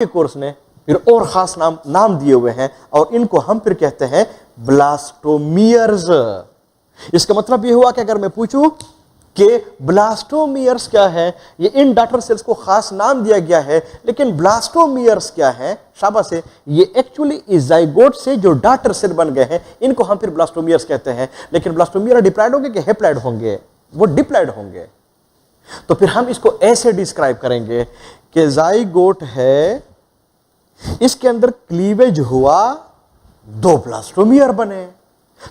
Course ने फिर और खास नाम दिए हुए हैं और इनको हम फिर कहते हैं ब्लास्टोमियर्स। इसका मतलब ये हुआ कि अगर मैं पूछूं कि ब्लास्टोमियर्स क्या है, ये इन डॉटर सेल्स को खास नाम दिया गया है, लेकिन ब्लास्टोमियर्स क्या है, शाबाश है, ये एक्चुअली ज़ाइगोट से जो डॉटर सेल बन गए हैं इनको हम फिर ब्लास्टोमियर्स कहते हैं। लेकिन ब्लास्टोमियर डिप्लॉयड होंगे कि हैप्लॉयड होंगे? वो डिप्लॉयड होंगे। तो फिर हम इसको ऐसे डिस्क्राइब करेंगे कि ज़ाइगोट है, इसके अंदर क्लीवेज हुआ, दो ब्लास्टोमियर बने।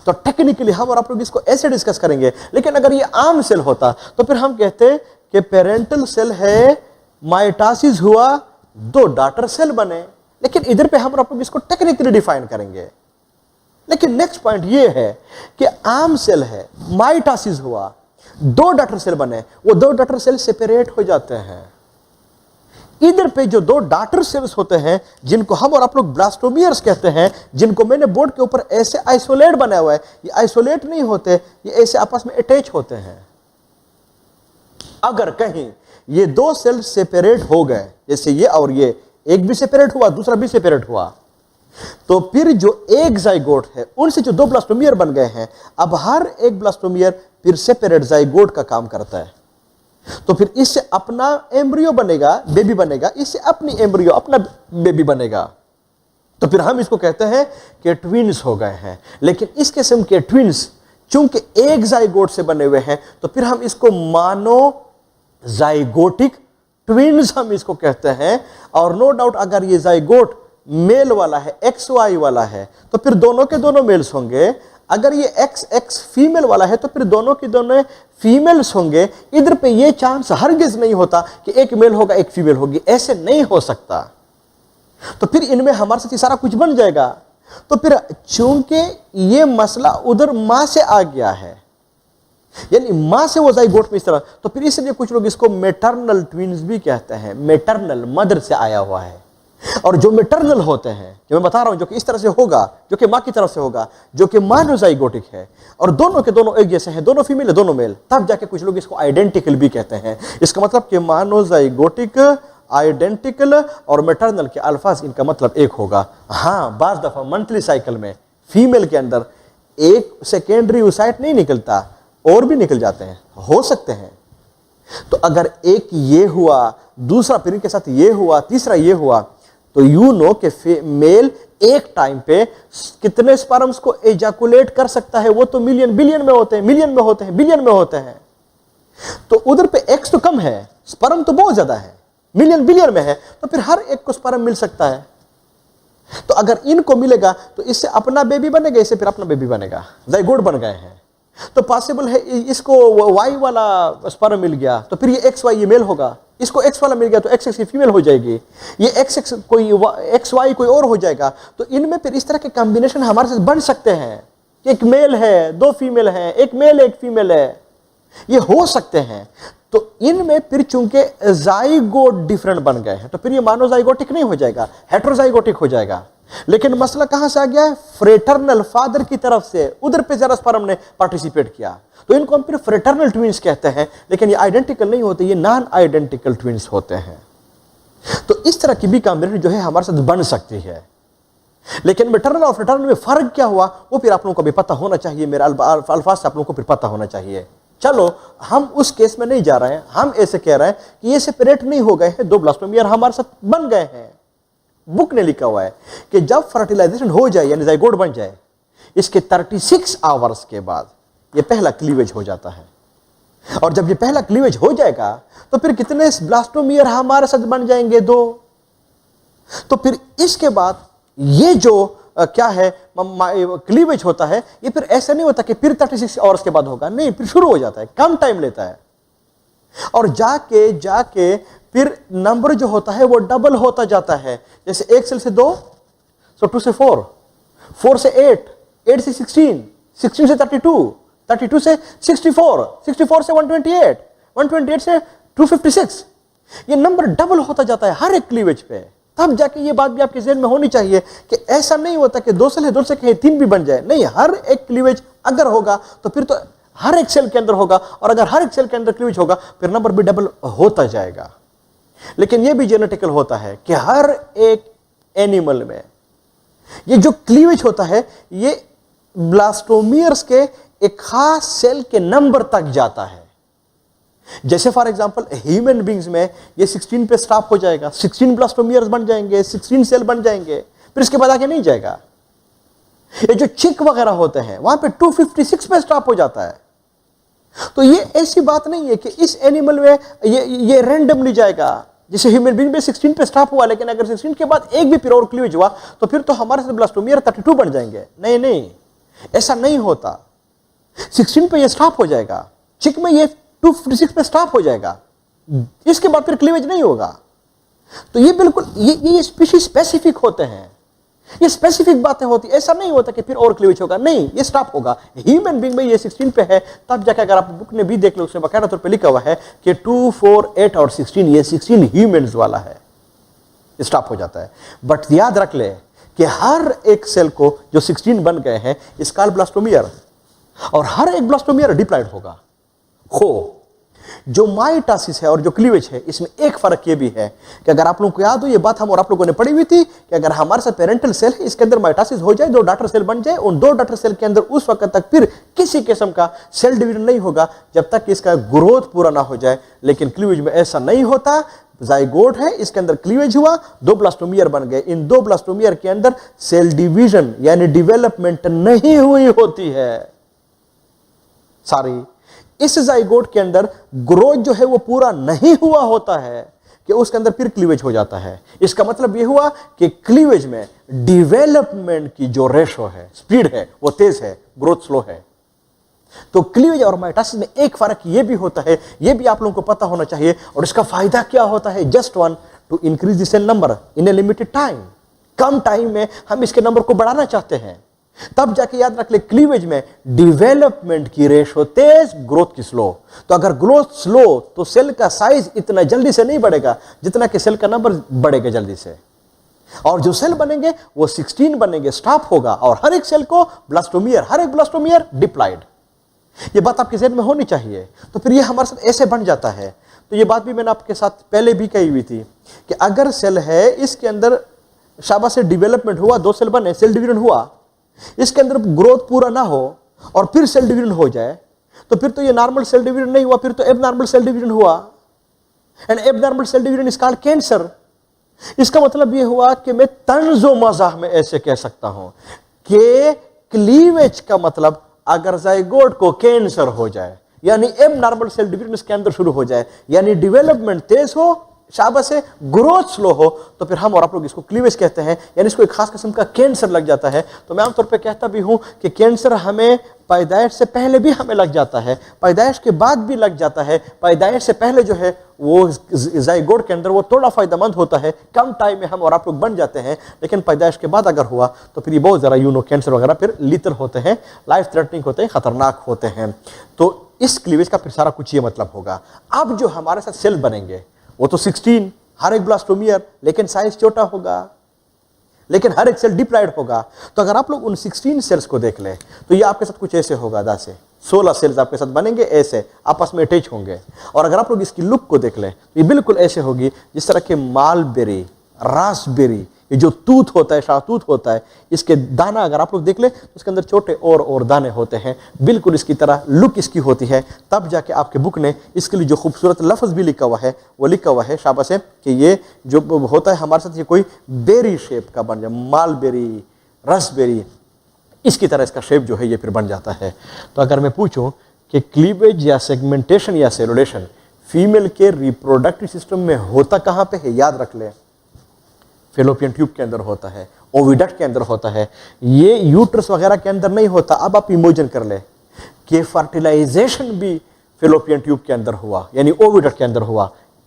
तो टेक्निकली हम और आप लोग इसको ऐसे डिस्कस करेंगे। लेकिन अगर ये आम सेल होता तो फिर हम कहते कि पेरेंटल सेल है, माइटोसिस हुआ, दो डॉटर सेल बने। लेकिन इधर पे हम और आप लोग इसको टेक्निकली डिफाइन करेंगे। लेकिन नेक्स्ट पॉइंट ये है कि आम सेल है, माइटोसिस हुआ, दो डॉटर सेल बने, वो दो डॉटर सेल सेपरेट हो जाते हैं। इधर पे जो दो डॉटर सेल्स होते हैं जिनको हम और आप लोग ब्लास्टोमियर्स कहते हैं, जिनको मैंने बोर्ड के ऊपर ऐसे आइसोलेट बनाया हुआ है, ये आइसोलेट नहीं होते, ये ऐसे आपस में अटैच होते हैं। अगर कहीं ये दो सेल सेपरेट हो गए, जैसे ये और ये, एक भी सेपरेट हुआ, दूसरा भी सेपरेट हुआ, तो फिर जो एक ज़ाइगोट है उनसे जो दो ब्लास्टोमियर बन गए हैं, अब हर एक ब्लास्टोमियर फिर सेपरेट ज़ाइगोट का काम करता है। तो फिर इससे अपना एम्ब्रियो बनेगा, बेबी बनेगा, इससे अपनी एम्ब्रियो, अपना बेबी बनेगा। तो फिर हम इसको कहते हैं कि ट्विन्स हो गए हैं। लेकिन इस किस्म के ट्विन्स चूंकि एक ज़ाइगोट से बने हुए हैं, तो फिर हम इसको मानो ज़ाइगोटिक ट्विन्स हम इसको कहते हैं। और नो डाउट अगर ये ज़ाइगोट मेल वाला है, XY वाला है, तो फिर दोनों के दोनों मेल्स होंगे। अगर ये XX फीमेल वाला है तो फिर दोनों की दोनों फीमेल्स होंगे। इधर पे ये चांस हरगिज नहीं होता कि एक मेल होगा एक फीमेल होगी, ऐसे नहीं हो सकता। तो फिर इनमें हमारे साथ सारा कुछ बन जाएगा। तो फिर चूंकि ये मसला उधर मां से आ गया है, यानी मां से वो ज़ाइगोट में इस तरह, तो फिर इसलिए कुछ लोग इसको मैटरनल ट्विन्स भी कहते हैं। मैटरनल, मदर से आया हुआ है। और जो मैटरनल होते हैं, जो मैं बता रहा हूं, जो कि इस तरह से होगा, जो कि मां की तरफ से होगा, जो कि मोनोज़ाइगोटिक है, और दोनों के दोनों एक जैसे हैं, दोनों फीमेल है, दोनों मेल, तब जाके कुछ लोग इसको आइडेंटिकल भी कहते हैं। इसका मतलब कि मोनोज़ाइगोटिक, आइडेंटिकल और मैटरनल के अल्फाज इनका मतलब एक होगा। हाँ, बाज़ दफ़ा मंथली साइकिल में फीमेल के अंदर एक सेकेंडरी oocyte नहीं निकलता, और भी निकल जाते हैं, हो सकते हैं। तो अगर एक ये हुआ, दूसरा फिर इनके साथ ये हुआ, तीसरा ये हुआ, तो यू नो कि मेल एक टाइम पे कितने स्पर्म्स को एजाकुलेट कर सकता है, वो तो मिलियन बिलियन में होते हैं, मिलियन में होते हैं, बिलियन में होते हैं। तो उधर पे एक्स तो कम है, स्पर्म तो बहुत ज्यादा है, मिलियन बिलियन में है, तो फिर हर एक को स्पर्म मिल सकता है। तो अगर इनको मिलेगा तो इससे अपना बेबी बनेगा, इससे फिर अपना बेबी बनेगा, ज़ाइगोट बन गए हैं। तो पॉसिबल है इसको वाई वाला स्पर्म मिल गया तो फिर ये XY ये मेल होगा, इसको X वाला मिल गया तो XX फीमेल हो जाएगी, ये XX कोई XY कोई और हो जाएगा। तो इनमें फिर इस तरह के कॉम्बिनेशन हमारे साथ बन सकते हैं कि एक मेल है, दो फीमेल है, एक मेल एक फीमेल है, ये हो सकते हैं। तो इनमें फिर चूंकि ज़ाइगोट डिफरेंट बन गए हैं, तो फिर ये मोनोज़ाइगोटिक नहीं हो जाएगा, हेटेरोज़ाइगोटिक हो जाएगा। लेकिन मसला कहां से आ गया है? फ्रेटर्नल, फादर की तरफ से, उधर पे जरा स्पर्म ने पार्टिसिपेट किया, तो इनको हम फिर फ्रेटर्नल ट्विन्स कहते हैं। लेकिन ये आइडेंटिकल नहीं होते, ये नॉन आइडेंटिकल ट्विन्स होते हैं। तो इस तरह की भी कॉम्बिनेशन जो है हमारे साथ बन सकती है। लेकिन मैटरनल और फ्रेटर्नल में फर्क क्या हुआ वो फिर आप लोगों को भी पता होना चाहिए, मेरे अल्फाज से आप लोगों को फिर पता होना चाहिए। चलो, हम उस केस में नहीं जा रहे हैं, हम ऐसे कह रहे हैं कि ये सेपरेट नहीं हो गए हैं, दो ब्लास्टोमियर हमारे साथ बन गए हैं। बुक ने लिखा हुआ है कि जब फर्टिलाइजेशन हो जाए, यानी ज़ाइगोट बन जाए, इसके 36 आवर्स के बाद ये पहला क्लीवेज हो जाता है। और जब ये पहला क्लीवेज हो जाएगा तो फिर कितने ब्लास्टोमियर हमारे साथ बन जाएंगे? 2। तो फिर इसके बाद ये जो क्या है क्लीवेज होता है, ये फिर ऐसा नहीं होता कि फिर 36 आवर्स के बाद होगा, नहीं, फिर शुरू हो जाता है, कम टाइम लेता है। और जाके फिर नंबर जो होता है वो डबल होता जाता है। जैसे एक सेल से 2, सो 2 से 4, 4 से 8, 8 से 16, 16 से 32, 32 से 64, 64 से 128, 128 से 256, ये नंबर डबल होता जाता है हर एक क्लीवेज पे। तब जाके ये बात भी आपके ज़हन में होनी चाहिए कि ऐसा नहीं होता कि 2 सेल है, 2 से कहीं 3 भी बन जाए, नहीं, हर एक क्लीवेज अगर होगा तो फिर तो हर एक सेल के अंदर होगा, और अगर हर एक सेल के अंदर क्लीवेज होगा फिर नंबर भी डबल होता जाएगा। लेकिन यह भी जेनेटिकल होता है कि हर एक एनिमल में ये जो क्लीवेज होता है ये ब्लास्टोमियर्स के एक खास सेल के नंबर तक जाता है। जैसे फॉर एग्जांपल ह्यूमन बींग्स में ये 16 पे स्टॉप हो जाएगा, 16 ब्लास्टोमियर्स बन जाएंगे, 16 सेल बन जाएंगे, फिर इसके बाद आगे नहीं जाएगा। ये जो चिक वगैरह होते हैं वहां पे 256 पे स्टॉप हो जाता है। तो ये ऐसी बात नहीं है कि इस एनिमल में ये रैंडमली जाएगा। जैसे ह्यूमन बीइंग में 16 पे स्टॉप हुआ, लेकिन अगर 16 के बाद एक भी फिर और क्लीवेज हुआ तो फिर तो हमारे साथ ब्लास्टोमियर 32 बन जाएंगे। नहीं नहीं, ऐसा नहीं होता। 16 पे ये स्टॉप हो जाएगा, चिक में ये 256 पे स्टॉप हो जाएगा, इसके बाद फिर क्लीवेज नहीं होगा। तो ये बिल्कुल ये स्पीशीज स्पेसिफिक होते हैं, ये स्पेसिफिक बातें होती। ऐसा नहीं होता कि फिर और क्लीवेज होगा, नहीं, ये स्टॉप होगा। ह्यूमन बीइंग में ये 16 पे है, तब जाके अगर आप बुक ने भी देख लो उसमें बाकायदा तौर पे लिखा हुआ है कि 2, 4, 8 और 16, ये 16 ह्यूमंस वाला है, स्टॉप हो जाता है। बट याद रख ले कि हर एक सेल को जो 16 बन गए हैं इसका ब्लास्टोमियर, और हर एक ब्लास्टोमियर डिप्लॉयड होगा। जो माइटोसिस है और जो क्लीवेज है इसमें एक फर्क ये भी है कि अगर आप लोगों को याद हो, ये बात हम और आप लोगों ने पढ़ी हुई थी कि अगर हमारे साथ पेरेंटल सेल है इसके अंदर माइटोसिस हो जाए, 2 डॉटर सेल बन जाए, उन 2 डॉटर सेल के अंदर उस वक्त तक फिर किसी किस्म का सेल डिवीजन नहीं होगा जब तक इसका ग्रोथ पूरा ना हो जाए। लेकिन क्लीवेज में ऐसा नहीं होता। जाइगोट है, इसके अंदर क्लीवेज हुआ, 2 ब्लास्टोमियर बन गए, इन 2 ब्लास्टोमियर के अंदर सेल डिवीजन यानी डेवलपमेंट नहीं हुई होती है। सारी इस जाइगोट के अंदर ग्रोथ जो है वो पूरा नहीं हुआ होता है कि उसके अंदर फिर क्लीवेज हो जाता है। इसका मतलब ये हुआ कि क्लीवेज में डेवलपमेंट की जो रेशो है, स्पीड है, वो तेज है, ग्रोथ स्लो है। तो क्लीवेज और माइटोसिस में एक फर्क ये भी होता है, ये भी आप लोगों को पता होना चाहिए। और इसका फायदा क्या होता है? Just one, to increase the sale number in a limited time. कम टाइम में हम इसके नंबर को बढ़ाना चाहते हैं, तब जाके याद रख ले क्लीवेज में डेवलपमेंट की रेशो तेज, ग्रोथ की स्लो। तो अगर ग्रोथ स्लो तो सेल का साइज इतना जल्दी से नहीं बढ़ेगा जितना कि सेल का नंबर बढ़ेगा जल्दी से। और जो सेल बनेंगे वो 16 बनेंगे, स्टॉप होगा, और हर एक सेल को ब्लास्टोमियर, हर एक ब्लास्टोमियर डिप्लॉयड। ये बात आपके ज़हन में होनी चाहिए। तो फिर ये हमारे साथ ऐसे बन जाता है। तो ये बात भी मैंने आपके साथ पहले भी कही हुई थी कि अगर सेल है, इसके अंदर शाबाश से डेवलपमेंट हुआ, 2 सेल बने, सेल डिवीजन हुआ, इसके अंदर ग्रोथ पूरा ना हो और फिर सेल डिवीजन हो जाए तो फिर तो ये नॉर्मल सेल डिवीजन नहीं हुआ, फिर तो एबनॉर्मल सेल डिवीजन हुआ। And abnormal cell division is called cancer. इसका मतलब ये हुआ कि मैं तंजो मजाह में ऐसे कह सकता हूं कि क्लीवेज का मतलब अगर जाइगोट को कैंसर हो जाए यानी एबनॉर्मल सेल डिवीजन इसके अंदर शुरू हो जाए, यानी डेवलपमेंट तेज हो, शाबाश से ग्रोथ स्लो हो, तो फिर हम और आप लोग इसको क्लीवेज कहते हैं, यानी इसको एक खास किस्म का कैंसर लग जाता है। तो मैं आमतौर पे कहता भी हूं कि कैंसर हमें पैदाइश से पहले भी हमें लग जाता है, पैदाइश के बाद भी लग जाता है। पैदाइश से पहले जो है वो जाइगोट के अंदर वो थोड़ा फायदेमंद होता है, कम टाइम में हम और आप लोग बन जाते हैं। लेकिन पैदाइश के बाद अगर हुआ तो फिर ये बहुत ज़रा कैंसर वगैरह फिर लीथल होते हैं, लाइफ थ्रेटनिंग होते हैं, खतरनाक होते हैं। तो इस क्लीवेज का फिर सारा कुछ ये मतलब होगा। अब जो हमारे साथ सेल बनेंगे वो तो 16, हर एक ब्लास्टोमियर, लेकिन साइज छोटा होगा, लेकिन हर एक सेल डिप्लॉयड होगा। तो अगर आप लोग उन 16 सेल्स को देख लें तो ये आपके साथ कुछ ऐसे होगा, 10 से 16 सेल्स आपके साथ बनेंगे, ऐसे आपस में अटैच होंगे। और अगर आप लोग इसकी लुक को देख लें तो ये बिल्कुल ऐसे होगी जिस तरह के मालबेरी, रास्पबेरी, ये जो तूत होता है, शाहतूत होता है, इसके दाना अगर आप लोग देख ले तो उसके अंदर छोटे और दाने होते हैं, बिल्कुल इसकी तरह लुक इसकी होती है। तब जाके आपके बुक ने इसके लिए जो खूबसूरत लफ्ज़ भी लिखा हुआ है वो लिखा हुआ है, शाबाश है, कि ये जो होता है हमारे साथ ये कोई बेरी शेप का बन जाए, मालबेरी, रसबेरी, इसकी तरह इसका शेप जो है ये फिर बन जाता है। तो अगर मैं पूछूं कि क्लीवेज या सेगमेंटेशन या सेलुलेशन फीमेल के रिप्रोडक्टिव सिस्टम में होता कहाँ पे है, याद रख ले, फेलोपियन ट्यूब के अंदर होता है, ओविडक्ट के अंदर होता है, ये यूट्रस वगैरह के अंदर नहीं होता। अब आप इमेजिन कर ले कि फर्टिलाइजेशन भी फेलोपियन ट्यूब के अंदर हुआ, यानी ओविडक्ट के अंदर हुआ,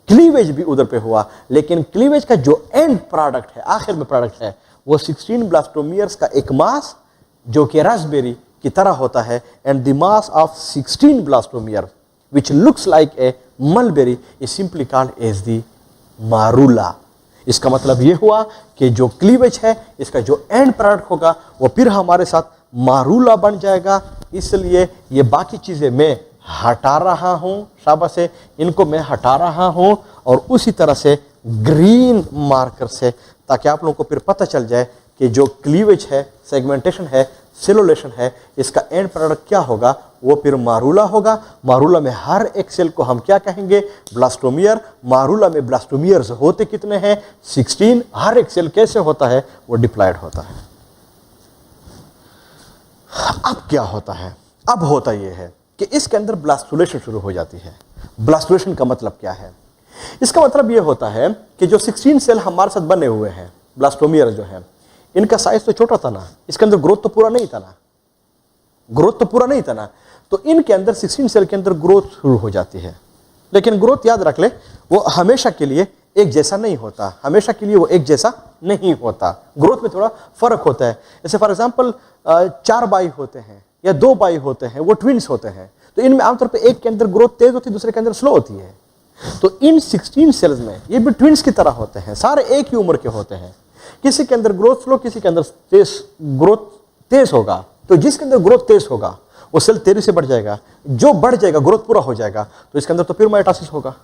क्लीवेज भी उधर पे हुआ, लेकिन क्लीवेज का जो एंड प्रोडक्ट है, आखिर में प्रोडक्ट है, वो 16 ब्लास्टोमियर्स का एक मास जो कि रास्पबेरी की तरह होता है। And the mass of 16 blastomere which looks like a mulberry is simply called as the morula. इसका मतलब ये हुआ कि जो क्लीवेज है इसका जो एंड प्रोडक्ट होगा वो फिर हमारे साथ मारूला बन जाएगा। इसलिए ये बाकी चीज़ें मैं हटा रहा हूँ, शाबाश है, इनको मैं हटा रहा हूँ और उसी तरह से ग्रीन मार्कर से, ताकि आप लोगों को फिर पता चल जाए कि जो क्लीवेज है, सेगमेंटेशन है, सेलुलेशन है, इसका एंड प्रोडक्ट क्या होगा, वो फिर मारूला होगा। मारूला में हर एक सेल को हम क्या कहेंगे, ब्लास्टोमियर। मारूला में ब्लास्टोमियर्स होते कितने हैं, 16। हर एक सेल कैसे होता है, वो डिप्लॉयड होता है। अब क्या होता है, अब होता यह है कि इसके अंदर ब्लास्टुलेशन शुरू हो जाती है। ब्लास्टुलेशन का मतलब क्या है, इसका मतलब यह होता है कि जो 16 सेल हमारे साथ बने हुए हैं, ब्लास्टोमियर जो है, इनका साइज तो छोटा था ना, इसके अंदर ग्रोथ तो पूरा नहीं था ना, ग्रोथ तो पूरा नहीं था ना, तो इनके अंदर 16 सेल के अंदर ग्रोथ शुरू हो जाती है। लेकिन ग्रोथ याद रख ले, वो हमेशा के लिए एक जैसा नहीं होता, हमेशा के लिए वो एक जैसा नहीं होता, ग्रोथ में थोड़ा फर्क होता है। जैसे फॉर एग्जांपल 4 बाई होते हैं या 2 बाई होते हैं, वो ट्विन्स होते हैं, तो इनमें आमतौर पे एक के अंदर ग्रोथ तेज होती है, दूसरे के अंदर स्लो होती है। तो इन 16 सेल्स में ये भी ट्विन्स की तरह होते हैं, सारे एक ही उम्र के होते हैं। किसी के अंदर ग्रोथ स्लो, किसी के अंदर ग्रोथ तेज होगा। तो जिसके अंदर ग्रोथ तेज होगा वो सेल तेजी से बढ़ जाएगा, जो बढ़ जाएगा, ग्रोथ पूरा हो जाएगा, तो इसके अंदर तो फिर माइटोसिस होगा।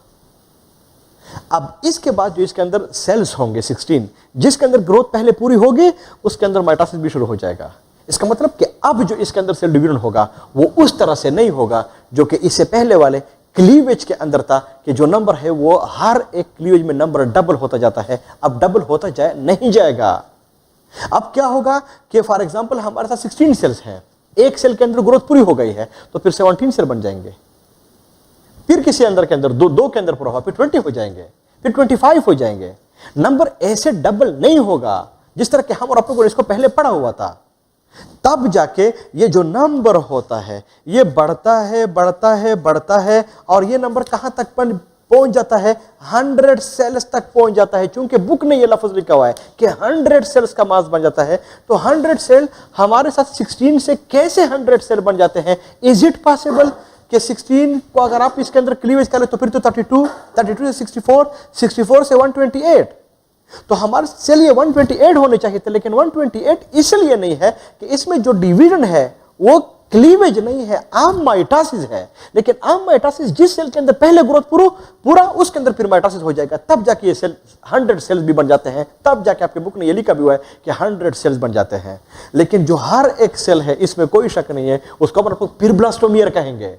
अब इसके बाद जो इसके अंदर सेल्स होंगे 16, जिसके अंदर ग्रोथ पहले पूरी होगी, उसके अंदर माइटोसिस भी शुरू हो जाएगा। इसका मतलब कि अब जो इसके अंदर सेल डिवीजन होगा वो उस तरह से नहीं होगा जो कि इससे पहले वाले क्लीवेज के अंदर था, कि जो नंबर है वो हर एक क्लीवेज में नंबर डबल होता जाता है। अब डबल होता जाए नहीं जाएगा। अब क्या होगा कि फॉर एग्जांपल हमारे साथ 16 सेल्स हैं, एक सेल के अंदर ग्रोथ पूरी हो गई है, तो फिर 17 सेल बन जाएंगे, फिर किसी अंदर के अंदर दो के अंदर पूरा हुआ, फिर 20 हो जाएंगे, फिर 25 हो जाएंगे। नंबर ऐसे डबल नहीं होगा जिस तरह के हम और आप लोगों ने इसको पहले पढ़ा हुआ था। तब जाके ये जो नंबर होता है ये बढ़ता है, बढ़ता है, बढ़ता है, और ये नंबर कहां तक पहुंच जाता है, 100 सेल्स तक पहुंच जाता है। क्योंकि बुक ने ये लफ्ज लिखा हुआ है कि 100 सेल्स का मास बन जाता है। तो 100 सेल हमारे साथ 16 से कैसे 100 सेल बन जाते हैं? इज इट पॉसिबल कि 16 को अगर आप इसके अंदर क्लीवेज करें तो फिर तो 32 से 64, 64 से 128, तो हमारे सेल ये 128 होने चाहिए थे। लेकिन 128 इसलिए नहीं है कि इसमें जो डिवीजन है वो क्लीवेज नहीं है, आम माइटोसिस है। लेकिन आम माइटोसिस जिस सेल के अंदर पहले ग्रोथ पूरा उसके अंदर फिर माइटोसिस हो जाएगा, तब जाके ये सेल 100 सेल्स भी बन जाते हैं। तब जाके आपके बुक ने ये लिखा भी हुआ है कि 100 सेल्स बन जाते हैं। लेकिन जो हर एक सेल है इसमें कोई शक नहीं है, उसको अपन फिर ब्लास्टोमियर कहेंगे।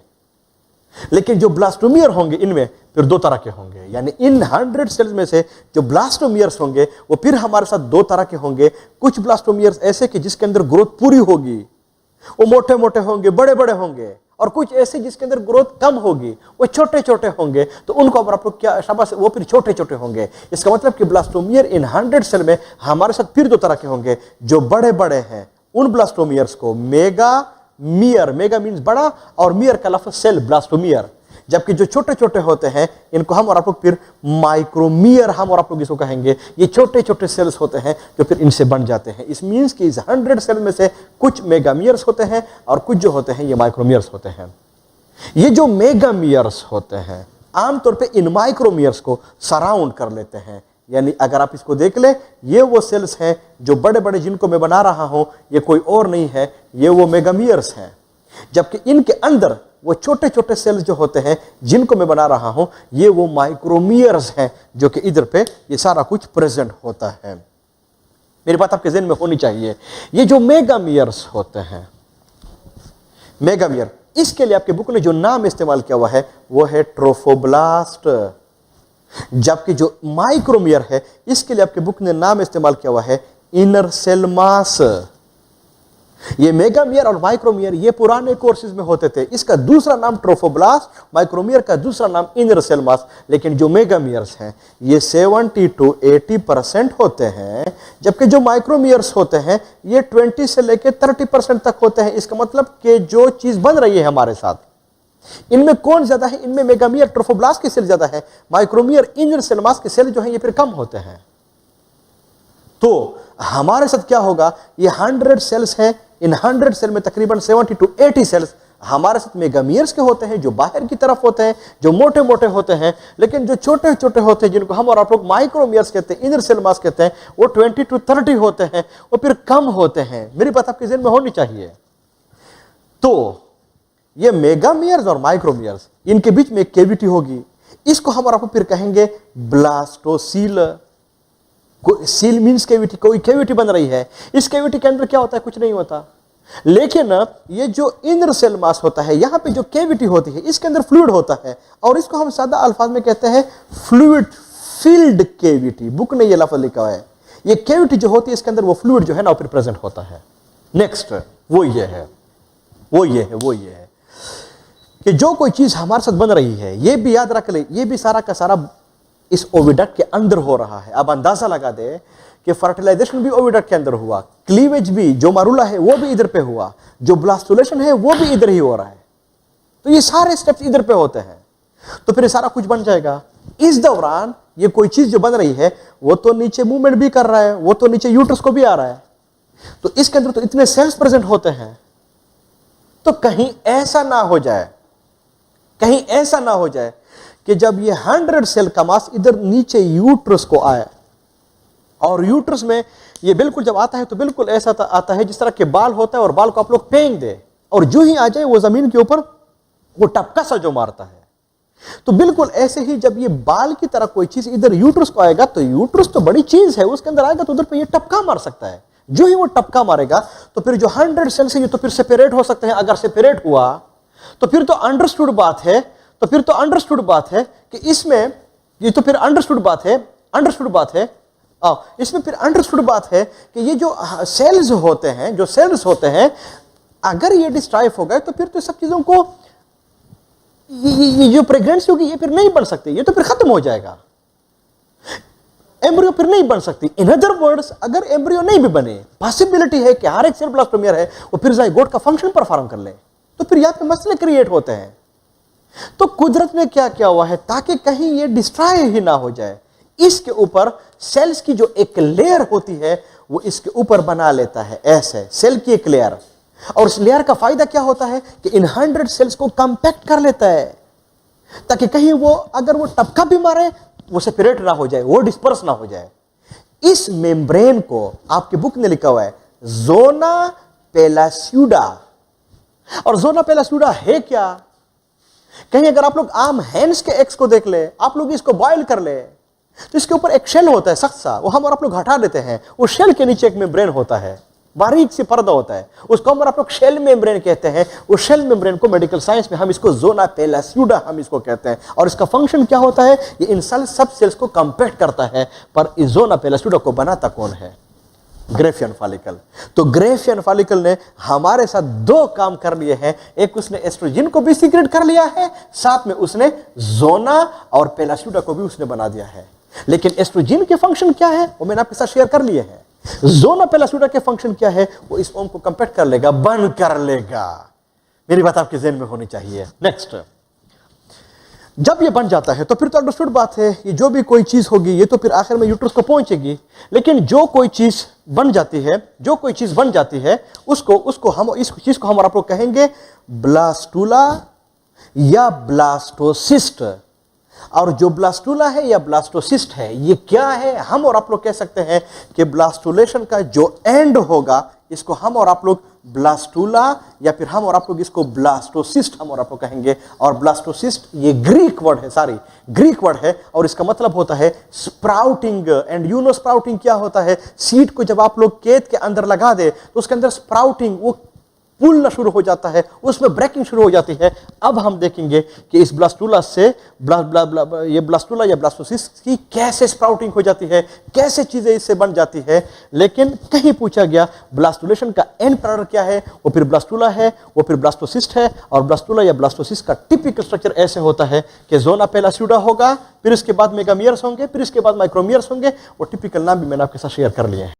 लेकिन जो ब्लास्टोमियर होंगे इनमें फिर 2 तरह के होंगे, यानी इन 100 सेल्स में से जो ब्लास्टोमियर्स होंगे वो फिर हमारे साथ 2 तरह के होंगे। कुछ ब्लास्टोमियर्स ऐसे कि जिसके अंदर ग्रोथ पूरी होगी, वो मोटे मोटे होंगे, बड़े बड़े होंगे, और कुछ ऐसे जिसके अंदर ग्रोथ कम होगी, वो छोटे छोटे होंगे। तो उनको अब आप लोग क्या शाबाश, वो फिर छोटे छोटे होंगे। इसका मतलब कि ब्लास्टोमियर इन 100 सेल में हमारे साथ फिर 2 तरह के होंगे। जो बड़े बड़े हैं उन ब्लास्टोमियर्स को मेगा मीन्स बड़ा, और मियर का लफ्ज सेल, ब्लास्टोमियर। जबकि जो छोटे छोटे होते हैं इनको हम और आप लोग फिर माइक्रोमियर, हम और आप लोग इसको कहेंगे। ये छोटे छोटे सेल्स होते हैं जो फिर इनसे बन जाते हैं। इस मीन्स कि इस 100 सेल में से कुछ मेगामियर्स होते हैं और कुछ जो होते हैं ये माइक्रोमियर्स होते हैं। ये जो मेगामियर्स होते हैं आमतौर पे इन माइक्रोमियर्स को सराउंड कर लेते हैं। यानी अगर आप इसको देख ले, ये वो सेल्स हैं जो बड़े बड़े जिनको मैं बना रहा हूं, ये कोई और नहीं है, ये वो मेगामियर्स हैं। जबकि इनके अंदर वो छोटे छोटे सेल्स जो होते हैं जिनको मैं बना रहा हूं, ये वो माइक्रोमियर्स हैं, जो कि इधर पे ये सारा कुछ प्रेजेंट होता है। मेरी बात आपके ज़हन में होनी चाहिए। ये जो मेगामियर्स होते हैं, मेगामियर, इसके लिए आपके बुक ने जो नाम इस्तेमाल किया हुआ है वो है ट्रोफोब्लास्ट। जबकि जो माइक्रोमियर है इसके लिए आपके बुक ने नाम इस्तेमाल किया हुआ है इनर सेल मास। ये मेगामियर और माइक्रोमियर ये पुराने कोर्सेज में होते थे। इसका दूसरा नाम ट्रोफोब्लास्ट, माइक्रोमियर का दूसरा नाम इनर सेल मास। लेकिन जो मेगामियर्स हैं ये 70 to 80% होते हैं, जबकि जो माइक्रोमियर्स होते हैं ये 20 से लेकर 30% तक होते हैं। इसका मतलब कि जो चीज बन रही है हमारे साथ, इनमें कौन ज्यादा है? इनमें मेगामियर ट्रोफोब्लास्ट की सेल ज्यादा है, माइक्रोमियर इनर सेल मास के सेल जो है ये फिर कम होते हैं। तो हमारे साथ क्या होगा, ये 100 सेल्स हैं, इन 100 सेल में तकरीबन 70 to 80 सेल्स हमारे साथ मेगामियर्स के होते हैं, जो बाहर की तरफ होते हैं, जो मोटे मोटे होते हैं। लेकिन जो छोटे छोटे होते हैं जिनको हम और आप लोग माइक्रोमियर्स कहते हैं, इनर सेल मास कहते हैं, वो 20 to 30 होते हैं, वो फिर कम होते हैं। मेरी बात आपके ज़हन में होनी चाहिए। तो ये मेगामियर्स और माइक्रोमियर्स, इनके बीच में एक कैविटी होगी। इसको हम और आपको फिर कहेंगे ब्लास्टोसील। सील मीन्स कैविटी, कोई कैविटी बन रही है, इस कैविटी के अंदर क्या होता है, कुछ नहीं होता, लेकिन ये जो इनर सेल मास होता है, यहां पे जो कैविटी होती है इसके अंदर फ्लूइड होता है, और इसको हम सादा अल्फाज में कहते हैं फ्लूइड फील्ड कैविटी। बुक ने ये लफ्ज लिखा है, ये कैविटी जो होती है इसके अंदर वो फ्लूइड जो है ना फिर प्रेजेंट होता है। नेक्स्ट वो ये है कि जो कोई चीज हमारे साथ बन रही है, ये भी याद रख ले, ये भी सारा का सारा इस ओविडक्ट के अंदर हो रहा है। अब अंदाजा लगा दे कि फर्टिलाइजेशन भी ओविडक्ट के अंदर हुआ, क्लीवेज भी, जो मारूला है वो भी इधर पे हुआ, जो ब्लास्टुलेशन है वो भी इधर ही हो रहा है, तो ये सारे स्टेप्स इधर पे होते हैं, तो फिर सारा कुछ बन जाएगा। इस दौरान ये कोई चीज जो बन रही है वो तो नीचे मूवमेंट भी कर रहा है, वो तो नीचे यूट्रस को भी आ रहा है, तो इसके अंदर तो इतने सेल्स प्रेजेंट होते हैं, तो कहीं ऐसा ना हो जाए कि जब ये 100 सेल का मास इधर नीचे यूट्रस को आए, और यूट्रस में ये बिल्कुल जब आता है तो बिल्कुल ऐसा आता है जिस तरह के बाल होता है, और बाल को आप लोग फेंक दे और जो ही आ जाए वो जमीन के ऊपर वो टपका सा जो मारता है, तो बिल्कुल ऐसे ही जब ये बाल की तरह कोई चीज इधर यूट्रस को आएगा, तो यूट्रस तो बड़ी चीज है, उसके अंदर आएगा तो उधर पे ये टपका मार सकता है। जो ही वो टपका मारेगा तो फिर जो 100 सेल्स है ये तो फिर सेपरेट हो सकते हैं। अगर सेपरेट हुआ तो फिर तो अंडरस्टूड बात है, कि इसमें ये तो फिर अंडरस्टूड बात है, इसमें फिर अंडरस्टूड बात है कि ये जो सेल्स होते हैं अगर ये डिस्ट्रॉय हो गए तो फिर तो सब चीजों को ये जो प्रेगनेंसी होगी ये फिर नहीं बन सकती, ये तो फिर खत्म हो जाएगा, एम्ब्रियो फिर नहीं बन सकती। इन अदर वर्ड्स, अगर एम्ब्रियो नहीं भी बने, पॉसिबिलिटी है कि हर एक सेल ब्लास्टोमियर है वो फिर जाइगोट का फंक्शन परफॉर्म कर ले, तो फिर यहां पे मसले क्रिएट होते हैं। तो कुदरत में क्या क्या हुआ है ताकि कहीं ये डिस्ट्रॉय ही ना हो जाए, इसके ऊपर सेल्स की जो एक लेयर होती है वो इसके ऊपर बना लेता है, ऐसे सेल की एक लेयर, और इस लेयर का फायदा क्या होता है कि इन 100 सेल्स को कंपैक्ट कर लेता है, ताकि कहीं वो अगर वो टपका भी मारे वो सेपरेट ना हो जाए, वो डिस्पर्स ना हो जाए। इस मेम्ब्रेन को आपके बुक ने लिखा हुआ है जोना पेलास्यूडा, और जोना पेलास्यूडा है क्या? कहीं अगर आप लोग आम हैंस के एग्स को देख ले, आप लोग इसको बॉयल कर ले, तो इसके ऊपर एक शेल होता है सख्त सा, वो हम और आप लोग हटा देते हैं, वो शेल के नीचे एक मेम्ब्रेन होता है, बारीक सी पर्दा होता है, उसको हम और आप लोग शेल मेम्ब्रेन कहते हैं। उस शेल मेम्ब्रेन को मेडिकल साइंस में हम इसको जोना पेलास्यूडा हम इसको कहते हैं, और इसका फंक्शन क्या होता है, ये इन सब सेल्स को कंपैक्ट करता है। पर इस जोना पेलास्यूडा को बनाता कौन है? Graafian follicle. तो ग्रेफियन फॉलिकल ने हमारे साथ 2 काम कर लिए हैं, एक उसने एस्ट्रोजन को भी सीक्रेट कर लिया है, साथ में उसने जोना और पेलास्यूडा को भी उसने बना दिया है। लेकिन एस्ट्रोजन के फंक्शन क्या है वो मैंने आपके साथ शेयर कर लिए हैं। जोना पेलास्यूडा के फंक्शन क्या है, वो इस ओम को कंपैक्ट कर लेगा, बंद कर लेगा। मेरी बात आपके ज़हन में होनी चाहिए। नेक्स्ट, जब ये बन जाता है तो फिर तो अंडरस्टूड बात है, ये जो भी कोई चीज होगी ये तो फिर आखिर में यूट्रस को पहुंचेगी। लेकिन जो कोई चीज बन जाती है उसको हम इस चीज को हम और आप लोग कहेंगे ब्लास्टुला या ब्लास्टोसिस्ट। और जो ब्लास्टुला है या ब्लास्टोसिस्ट है ये क्या है? हम और आप लोग कह सकते हैं कि ब्लास्टुलेशन का जो एंड होगा इसको हम और आप लोग ब्लास्टुला या फिर हम और आप लोग इसको ब्लास्टोसिस्ट हम और आप लोग कहेंगे। और ब्लास्टोसिस्ट ये ग्रीक वर्ड है और इसका मतलब होता है sprouting. And you know sprouting क्या होता है? सीड को जब आप लोग खेत के अंदर लगा दे तो उसके अंदर स्प्राउटिंग, वो फूलना शुरू हो जाता है, उसमें ब्रेकिंग शुरू हो जाती है। अब हम देखेंगे कि इस ब्लास्टुला से ये ब्लास्टुला या ब्लास्टोसिस्ट की कैसे स्प्राउटिंग हो जाती है, कैसे चीजें इससे बन जाती है। लेकिन कहीं पूछा गया ब्लास्टुलेशन का एंड प्रोडक्ट क्या है, वो फिर ब्लास्टुला है, वो फिर ब्लास्टोसिस्ट है। और ब्लास्टुला या ब्लास्टोसिस्ट का टिपिकल स्ट्रक्चर ऐसे होता है कि जोना पेलास्यूडा होगा, फिर इसके बाद मेगामियर्स होंगे, फिर इसके बाद माइक्रोमियर्स होंगे। वो टिपिकल नाम भी मैंने आपके साथ शेयर कर लिए हैं।